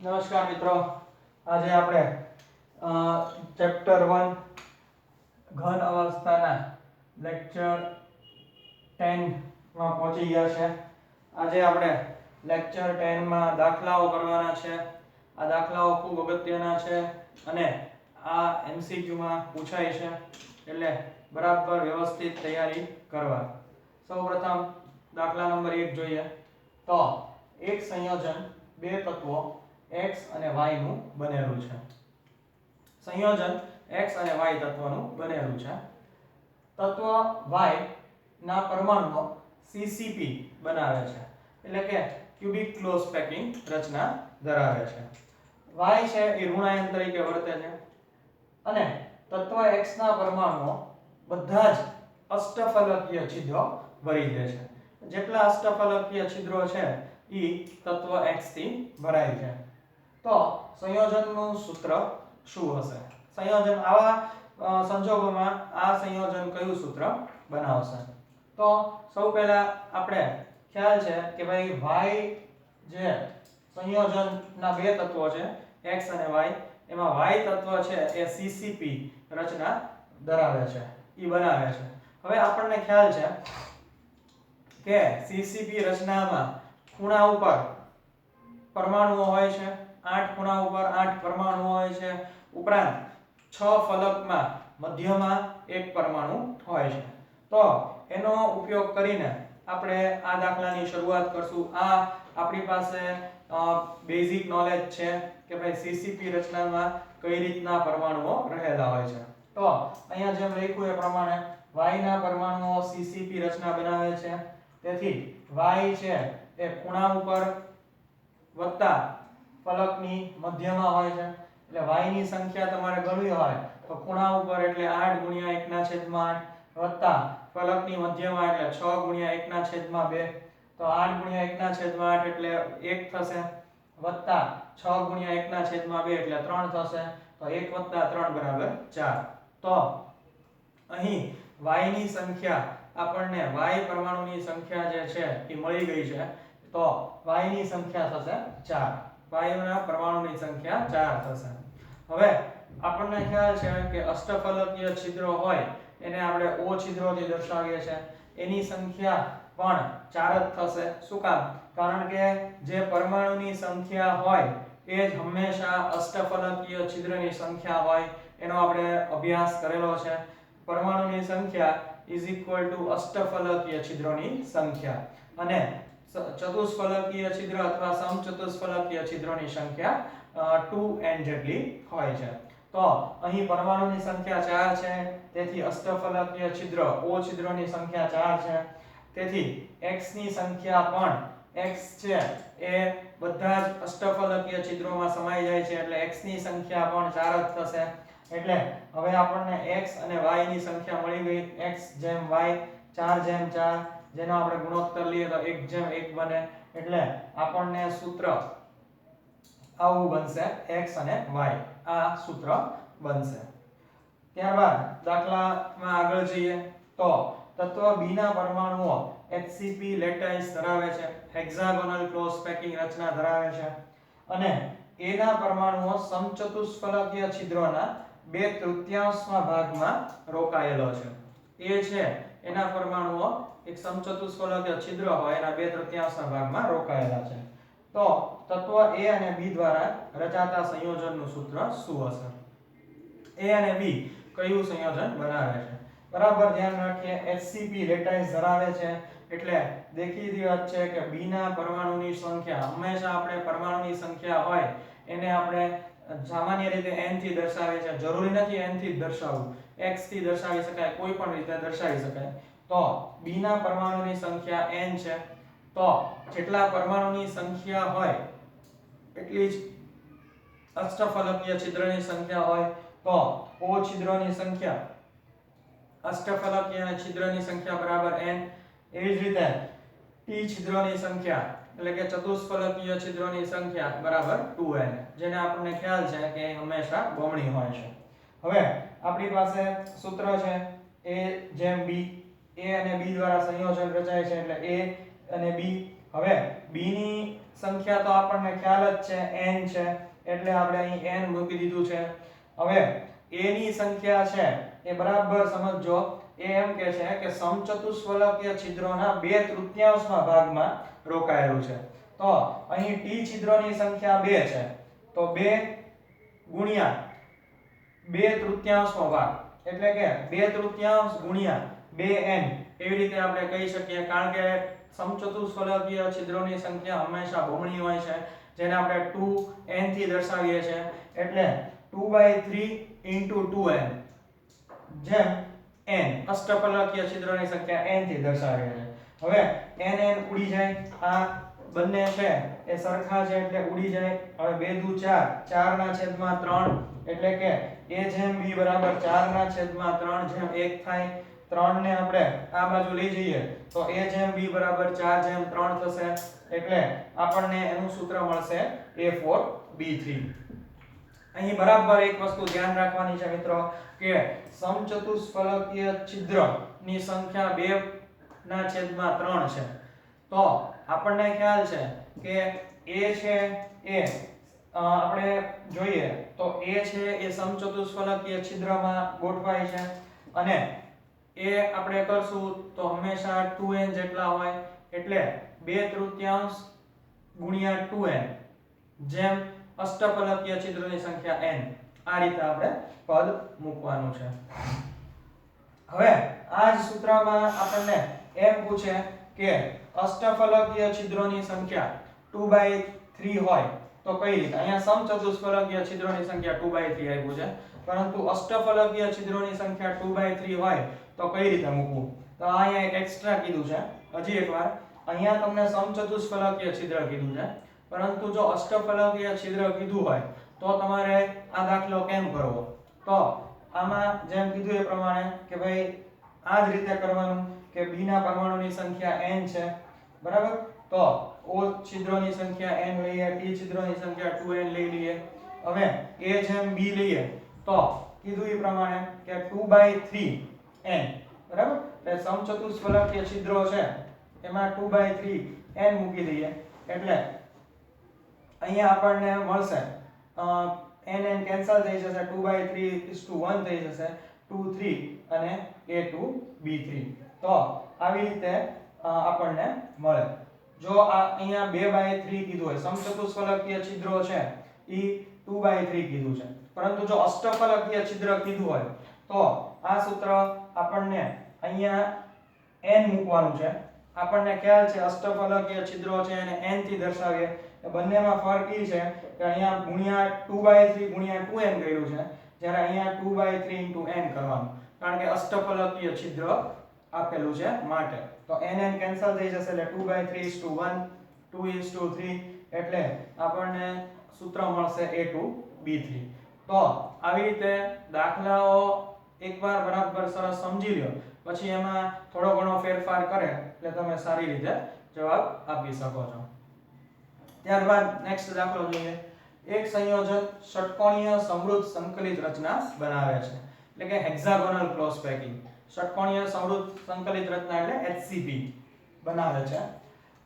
નમસ્કાર મિત્રો, આજે આપણે ચેપ્ટર 1 ઘન અવસ્થાના લેક્ચર 10 માં પહોંચી ગયા છે. આજે આપણે લેક્ચર 10 માં દાખલાઓ કરવાના છે. આ દાખલાઓ ખૂબ અગત્યના છે અને આ MCQ માં પૂછાય છે, એટલે બરાબર વ્યવસ્થિત તૈયારી કરવા. સૌપ્રથમ દાખલા નંબર 1 જોઈએ તો એક સંયોજન બે તત્વો x અને y નું બનેલું છે. સંયોજન x અને y તત્વનું બનેલું છે. તત્વ y ના પરમાણુઓ CCP બનાવે છે, એટલે કે ક્યુબિક ક્લોઝ પેકિંગ રચના ધરાવે છે. y છે એ ઋણાયન તરીકે વર્તે છે અને તત્વ x ના પરમાણુઓ બધા જ અષ્ટફલકીય છિદ્રો ભરી દે છે. જેટલા અષ્ટફલકીય છિદ્રો છે ઈ તત્વ x થી ભરાય છે. તો સંયોજનનું સૂત્ર શું હશે? સંયોજન આવા સંજોગોમાં આ સંયોજન કયું સૂત્ર બનાવશે? તો સૌ પહેલા આપણે ખ્યાલ છે કે ભાઈ y જે સંયોજનના બે તત્વો છે x અને y, એમાં y તત્વ છે એ CCP રચના ધરાવે છે, ઈ બનાવે છે. હવે આપણને ખ્યાલ છે કે CCP રચનામાં ખૂણા ઉપર પરમાણુઓ હોય છે. 8 ખૂણા ઉપર 8 પરમાણુઓ હોય છે. ઉપરાંત 6 ફલકમાં મધ્યમાં એક પરમાણુ હોય છે. તો એનો ઉપયોગ કરીને આપણે આ દાખલાની શરૂઆત કરશું. આ આપણી પાસે બેઝિક નોલેજ છે કે ભાઈ CCP રચનામાં કઈ રીતના પરમાણુઓ રહેલા હોય છે. તો અહીંયા જેમ લખ્યું એ પ્રમાણે y ના પરમાણુઓ CCP રચના બનાવે છે. તેથી y છે એ ખૂણા ઉપર વત્તા ફલકની મધ્યમાં હોય છે. એટલે y ની સંખ્યા તમારે ગણવી હોય તો ખૂણા ઉપર એટલે 8 ગુણ્યા 1 ના છેદમાં 8 વત્તા ફલકની મધ્યમાં એટલે 6 ગુણ્યા 1 ના છેદમાં 2. તો 8 ગુણ્યા 1 ના છેદમાં 8 એટલે 1 થશે, વત્તા 6 ગુણ્યા 1 ના છેદમાં 2 એટલે 3 થશે. તો 1 વત્તા 3 બરાબર 4. તો અહીં y ની સંખ્યા આપણને y પરમાણુની સંખ્યા જે છે એ મળી ગઈ છે. તો y ની સંખ્યા થશે 4. y ના પરમાણુની સંખ્યા 4 થશે. હવે આપણને ખ્યાલ છે કે અષ્ટફલકીય છિદ્રો હોય એને આપણે O છિદ્રોથી દર્શાવીએ છીએ. એની સંખ્યા પણ 4 જ થશે. શું કામ? કારણ કે જે પરમાણુની સંખ્યા હોય એ જ હંમેશા અષ્ટફલકીય છિદ્રની સંખ્યા હોય. એનો આપણે અભ્યાસ કરેલો છે. પરમાણુની સંખ્યા અષ્ટફલકીય છિદ્રોની સંખ્યા અને ચતુષ્ફલકીય છિદ્ર અથવા સમચતુષ્ફલકીય છિદ્રોની સંખ્યા 2n જેટલી હોય છે. તો અહીં પરમાણુની સંખ્યા 4 છે, તેથી અષ્ટફલકીય છિદ્ર O છિદ્રોની સંખ્યા 4 છે. તેથી x ની સંખ્યા પણ x છે એ બધા જ અષ્ટફલકીય છિદ્રોમાં સમાઈ જાય છે, એટલે x ની સંખ્યા પણ 4 જ થશે. એટલે હવે આપણને x અને y ની સંખ્યા મળી ગઈ. x જેમ y 4 જેનો આપણે ગુણોત્તર લઈએ તો 1:1 બને. એટલે આપણને સૂત્ર આવું બનશે, x અને y આ સૂત્ર બનશે. ત્યારબાદ દાખલામાં આગળ જઈએ તો તત્વ B ના પરમાણુઓ HCP લેટાઇસ ધરાવે છે, હેક્સાગોનલ ક્લોઝ પેકિંગ રચના ધરાવે છે અને A ના પરમાણુઓ સમચતુષ્ફલકીય છિદ્રોના 2/3 ભાગમાં રોકાયેલો છે. A છે એના પરમાણુઓ એક સમચતુષ્ફલકીય છિદ્ર હોય એના 2/3 ભાગમાં રોકાયેલા છે. તો તત્વ A અને B દ્વારા રચાતા સંયોજનનું સૂત્ર શું હશે? A અને B કયું સંયોજન બનાવે છે? બરાબર ધ્યાન રાખીએ. HCP લેટાઇસ ધરાવે છે એટલે દેખીતી વાત છે કે B ના પરમાણુની સંખ્યા હંમેશા આપણે પરમાણુની સંખ્યા હોય એને આપણે સામાન્ય રીતે n થી દર્શાવીએ છીએ. જરૂરી નથી n થી જ દર્શાવવું, x થી દર્શાવી શકાય, કોઈ પણ રીતે દર્શાવી શકાય. તો B ના પરમાણુની સંખ્યા n છે. તો જેટલા પરમાણુની સંખ્યા હોય એટલી જ અષ્ટફલકીય છિદ્રની સંખ્યા હોય. તો O છિદ્રોની સંખ્યા અષ્ટફલકીય છિદ્રની સંખ્યા બરાબર n. એવી જ રીતે T છિદ્રોની સંખ્યા એટલે કે ચતુષ્ફલકીય છિદ્રોની સંખ્યા બરાબર 2n, જેને આપણને ખ્યાલ છે કે હંમેશા બમણી હોય છે. હવે આપણી પાસે સૂત્ર છે A જેમ B. A અને B દ્વારા સંયોજન રચાય છે એટલે A અને B. હવે B ની સંખ્યા તો આપણને ખ્યાલ જ છે n છે, એટલે આપણે અહીં n મૂકી દીધું છે. હવે a ની સંખ્યા છે એ બરાબર સમજો. એ એમ કે છે કે સમચતુષ્ફલકીય છિદ્રોના 2/3 ભાગમાં રોકાયેલું છે. તો અહીં t છિદ્રોની સંખ્યા 2 છે, તો 2 ગુણ્યા 2/3 ભાગ એટલે કે 2/3 ગુણ્યા 2n એવી રીતે આપણે કહી શકીએ, કારણ કે સમચતુષ્ફલકીય છિદ્રોની સંખ્યા હંમેશા બમણી હોય છે, જેને આપણે 2n થી દર્શાવીએ છીએ. એટલે 2/3 * 2n જેમ n અષ્ટફલકીય છિદ્રોની સંખ્યા n થી દર્શાવીએ છીએ. હવે n ઉડી જાય, આ બંને છે એ સરખા છે એટલે ઉડી જાય. હવે 2 દુ 4, 4/3 એટલે કે a જેમ b બરાબર 4/3 જેમ 1 થાય. 3 ને આપણે આ બાજુ લઈ જઈએ તો a જેમ b બરાબર 4/3 થશે, એટલે આપણને એનું સૂત્ર મળશે A4B3. અહીં બરાબર એક વસ્તુ ધ્યાન રાખવાની છે મિત્રો કે સમચતુષ્ફલકીય છિદ્રની સંખ્યા 2/3 છે. તો આપણને ખ્યાલ છે કે a છે એ આપણે જોઈએ તો a છે એ સમચતુષ્ફલકીય છિદ્રમાં ગોઠવાય છે, અને એ આપણે કરશું તો હંમેશા 2n જેટલા હોય, એટલે 2/3 ગુણ્યા 2n જેમ અષ્ટફલકીય છિદ્રોની સંખ્યા n. આ રીતે આપણે પદ મૂકવાનું છે. હવે આ જ સૂત્રમાં આપણને એમ પૂછે કે અષ્ટફલકીય છિદ્રોની સંખ્યા 2/3 હોય તો કઈ રીતે. અહીંયા સમચતુષ્ફલકીય છિદ્રોની સંખ્યા 2/3 આપ્યું છે, પરંતુ અષ્ટફલકીય છિદ્રોની સંખ્યા 2/3 હોય તો કઈ રીતે મૂકવું. તો અહીંયા એક એક્સ્ટ્રા કીધું છે. હજી એકવાર, અહીંયા તમને સમચતુષ્ફલકીય છિદ્ર કીધું છે, પરંતુ જો અષ્ટફલકીય છિદ્ર કીધું હોય તો તમારે આ દાખલો કેમ કરવો. તો આમાં જેમ કીધું એ પ્રમાણે કે ભાઈ આ જ રીતે કરવાનું કે b ના પરમાણુની સંખ્યા n છે, બરાબર. તો o છિદ્રોની સંખ્યા n લઈએ, t છિદ્રોની સંખ્યા 2n લઈ લઈએ. હવે a જેમ b લઈએ તો કીધું એ પ્રમાણે કે 2/3n, બરાબર. એટલે સમચતુષ્ફલકીય છિદ્રો છે એમાં 2/3n મૂકી દઈએ, એટલે અહીંયા આપણને મળશે n કેન્સલ થઈ જશે, 2/3:1 થઈ જશે, 2 3 અને A2B3. તો આવી રીતે આપણને મળે. જો આ અહીંયા 2/3 કીધું હોય, સમચતુષ્ફલકીય છિદ્રો છે ઈ 2/3 કીધું છે, પરંતુ જો અષ્ટફલકીય છિદ્ર કીધું હોય તો આ સૂત્ર આપણને અહીંયા n મૂકવાનું છે. આપણને ખ્યાલ છે અષ્ટફલકીય છિદ્રો છે એને n થી દર્શાવીએ. બંનેમાં ફરક એ છે કે અહીંયા ગુણ્યા 2/3 ગુણ્યા 2n કર્યું છે, જ્યારે અહીંયા 2/3 * n કરવાનું, કારણ કે અષ્ટફલકીય છિદ્ર આપેલું છે માટે. તો n કેન્સલ થઈ જશે, એટલે 2/3:1, 2:3, એટલે આપણને સૂત્ર મળશે A2B3. તો આવી રીતે દાખલાઓ એકવાર બરાબર સરસ સમજી લ્યો, પછી એમાં થોડો ઘણો ફેરફાર કરે એટલે તમે સારી રીતે જવાબ આપી શકો છો. ત્યારબાદ નેક્સ્ટ દાખલો જોઈએ. એક સંયોજન ષટકોણીય સમૃદ્ધ સંકલિત રચના બનાવે છે, એટલે કે હેક્સાગોનલ ક્રોસ પેકિંગ. ષટકોણીય સમૃદ્ધ સંકલિત રચના એટલે HCP બનાવે છે.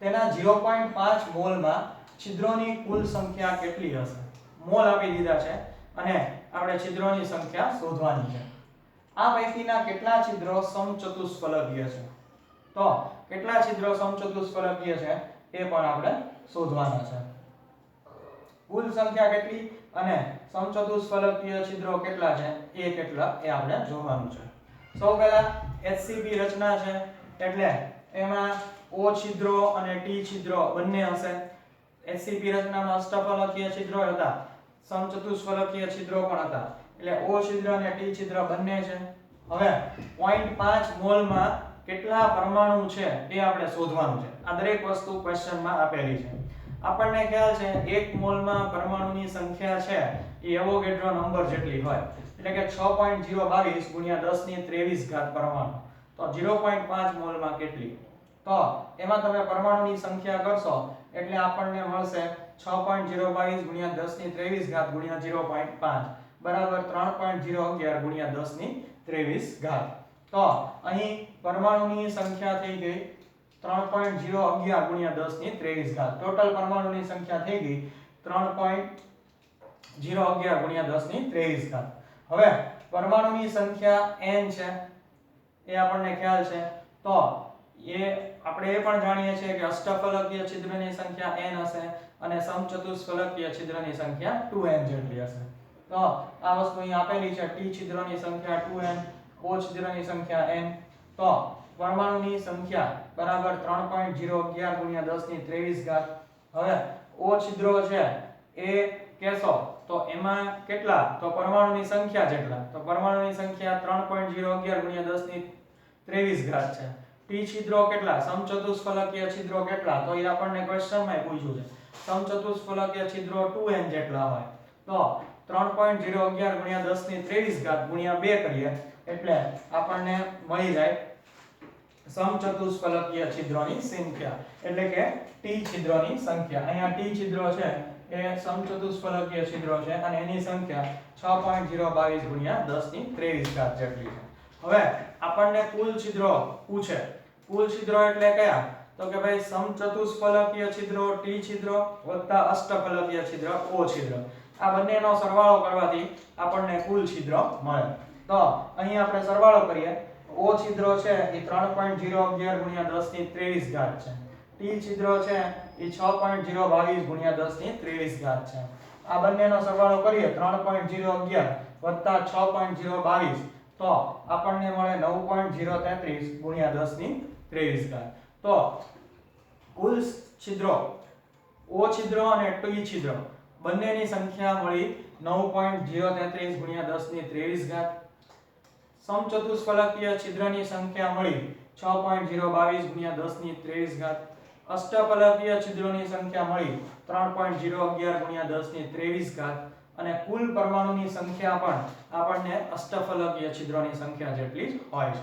તેના 0.5 મોલમાં છિદ્રોની કુલ સંખ્યા કેટલી હશે. મોલ આપી દીધા છે અને આપણે છિદ્રોની સંખ્યા શોધવાની છે. આ પૈકીના કેટલા છિદ્રો સમચતુષ્ફલકીય છે. તો કેટલા છિદ્રો સમચતુષ્ફલકીય છે એ પણ આપણે શોધવાના છે. કુલ સંખ્યા કેટલી અને સમચતુષ્ફલકીય છિદ્રો કેટલા છે એ કેટલા એ આપણે જોવાનું છે. સૌ પહેલા HCP રચના છે એટલે એમાં O છિદ્રો અને T છિદ્રો બંને હશે. HCP રચનામાં અષ્ટફલકીય છિદ્રો હતા, સમચતુષ્ફલકીય છિદ્રો પણ હતા, એટલે O છિદ્ર અને T છિદ્ર બંને છે. હવે 0.5 મોલમાં કેટલા પરમાણુ છે એ આપણે શોધવાનું છે. આ દરેક વસ્તુ ક્વેશ્ચનમાં આપેલી છે. આપણને ખ્યાલ છે 1 મોલમાં પરમાણુની સંખ્યા છે એ એવોગેડ્રો નંબર જેટલી હોય, એટલે કે 6.022 ગુણ્યા 1023 પરમાણુ. તો 0.5 મોલમાં કેટલી, તો એમાં તમે પરમાણુની સંખ્યા કરશો એટલે આપણને મળશે 6.022 ગુણ્યા 1023 ગુણ્યા 0.5 બરાબર 3.011 ગુણ્યા 1023. તો અહીં પરમાણુની સંખ્યા થઈ ગઈ 3.011 ગુણ્યા 10 ની 23 ઘાત. ટોટલ પરમાણુની સંખ્યા થઈ ગઈ 3.011 ગુણ્યા 10 ની 23 ઘાત. હવે પરમાણુની સંખ્યા n છે એ આપણને ખ્યાલ છે. તો આપણે એ પણ જાણીએ છીએ કે અષ્ટફલકીય છિદ્રની સંખ્યા n હશે અને સમચતુષ્ફલકીય છિદ્રની સંખ્યા 2n જેટલી હશે. તો આ વસ્તુ અહીં આપેલી છે. t છિદ્રની સંખ્યા 2n, o છિદ્રની સંખ્યા n. તો પરમાણુની સંખ્યા બરાબર 3.011 ગુણ્યા 10 ની 23 ઘાત. હવે o છિદ્રો છે એ કેશો તો એમાં કેટલા? તો પરમાણુની સંખ્યા જેટલા. તો પરમાણુની સંખ્યા 3.011 ગુણ્યા 10 ની 23 ઘાત છે. ટી છિદ્રો કેટલા? સમચતુષ્ફલકીય છિદ્રો કેટલા? તો એ આપણને ક્વેશ્ચનમાં પૂછ્યું છે. સમચતુષ્ફલકીય છિદ્રો 2n જેટલા હોય. તો 3.011 ગુણ્યા 10 ની 23 ઘાત ગુણ્યા 2 કરીએ એટલે આપણને મળી જાય સમચતુષ્ફલકીય છિદ્રોની સંખ્યા એટલે કે ટી છિદ્રોની સંખ્યા. અહીંયા ટી છિદ્રો છે એ સમચતુષ્ફલકીય છિદ્રો છે અને એની સંખ્યા 6.022 ગુણ્યા 10 ની 23 ઘાત જેટલી છે. હવે આપણને કુલ છિદ્રો પૂછે. કુલ છિદ્રો એટલે કયા? તો કે ભાઈ સમચતુષ્ફલકીય છિદ્રો ટી છિદ્રો વત્તા અષ્ટફલકીય છિદ્ર ઓ છિદ્ર. આ બંનેનો સરવાળો કરવાથી આપણને કુલ છિદ્રો મળે. તો અહીં આપણે સરવાળો કરીએ. O છિદ્રો છે એ 3.011 ગુણ્યા 10 ની 23 ઘાત છે. ટી છિદ્રો છે એ 6.022 ગુણ્યા 10 ની 23 ઘાત છે. આ બંનેનો સરવાળો કરીએ 3.011 વત્તા 6.022 તો આપણને મળે 9.033 ગુણ્યા 10 ની 23 ઘાત. તો કુલ છિદ્રો O છિદ્રો અને ટી છિદ્રો બંનેની સંખ્યા મળી 9.033 ગુણ્યા 10 ની 23 ઘાત. સમચતુષ્ફલકીય છિદ્રની સંખ્યા મળી 6.022 ગુણ્યા 10 ની 23 ઘાત. અષ્ટફલકીય છિદ્રોની સંખ્યા મળી 3.011 ગુણ્યા 10 ની 23 ઘાત અને કુલ પરમાણુની સંખ્યા પણ આપણને અષ્ટફલકીય છિદ્રોની સંખ્યા જેટલી જ હોય છે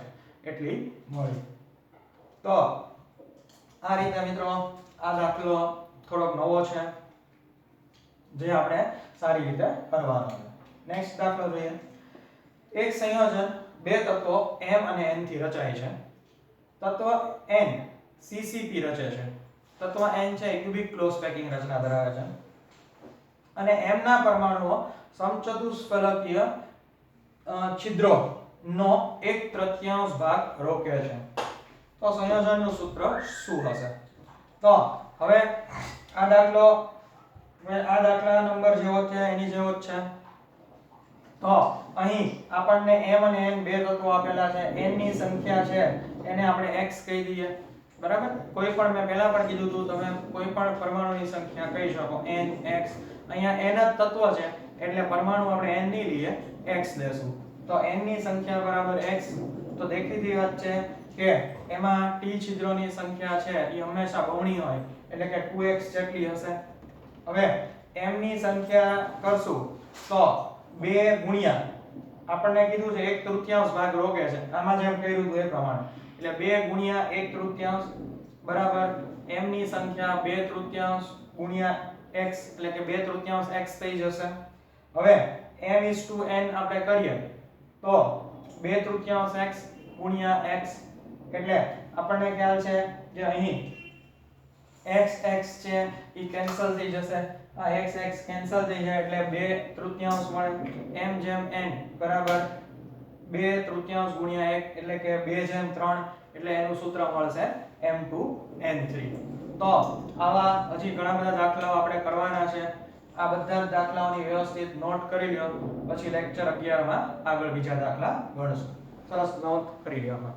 એટલી મળી. તો આ રીતે મિત્રો આ દાખલો થોડોક નવો છે જે આપણે સારી રીતે કરવાનો છે. નેક્સ્ટ દાખલો જોઈએ. એક સંયોજન બે તત્વો m અને n થી રચાય છે. તત્વ n CCP રચે છે. તત્વ n છે ક્યુબિક ક્લોઝ પેકિંગ રચના ધરાવે છે અને m ના પરમાણુઓ સમચતુષ્ફલકીય છિદ્રો નો 1/3 ભાગ રોકે છે. તો સંયોજનનું સૂત્ર શું હશે? તો હવે આ દાખલા નંબર જેવો છે એની જેવો જ છે. તો અહીં આપણને m અને n બે તત્વો આપેલા છે. n ની સંખ્યા છે એને આપણે x કહી દઈએ. બરાબર? કોઈ પણ મેં પહેલા પણ કીધું હતું તમે કોઈ પણ પરમાણુની સંખ્યા કહી શકો n x. અહીંયા n જ તત્વ છે એટલે પરમાણુ આપણે n ની લઈએ x લેશું. તો n ની સંખ્યા બરાબર x. તો દેખીતી વાત છે કે એમાં t છિદ્રોની સંખ્યા છે એ હંમેશા બમણી હોય એટલે કે 2x જેટલી હશે. હવે m ની સંખ્યા કરશું તો 2 ગુણ્યા આપણને કીધું છે 1/3 ભાગ રોકે છે. આમાં જેમ કર્યું હતું એ પ્રમાણે એટલે 2 ગુણ્યા 1/3 બરાબર m ની સંખ્યા 2/3 ગુણ્યા x એટલે કે 2/3 x થઈ જશે. હવે m/n આપણે કરીએ તો 2/3 x ગુણ્યા x એટલે આપણને ખ્યાલ છે કે અહીં x x છે એ કેન્સલ થઈ જશે. આ x x કેન્સલ થઈ જાય એટલે 2/3 મળે. m જેમ n બરાબર 2/3 ગુણ્યા 1 એટલે કે 2/3 એટલે એનું સૂત્ર મળશે m2n3. તો આવા હજી ઘણા બધા દાખલાઓ આપણે કરવાના છે. આ બધા દાખલાઓની વ્યવસ્થિત નોટ કરી લ્યો પછી લેક્ચર 11 માં આગળ બીજા દાખલા ગણશું. સરસ નોટ કરી લ્યો આમાં.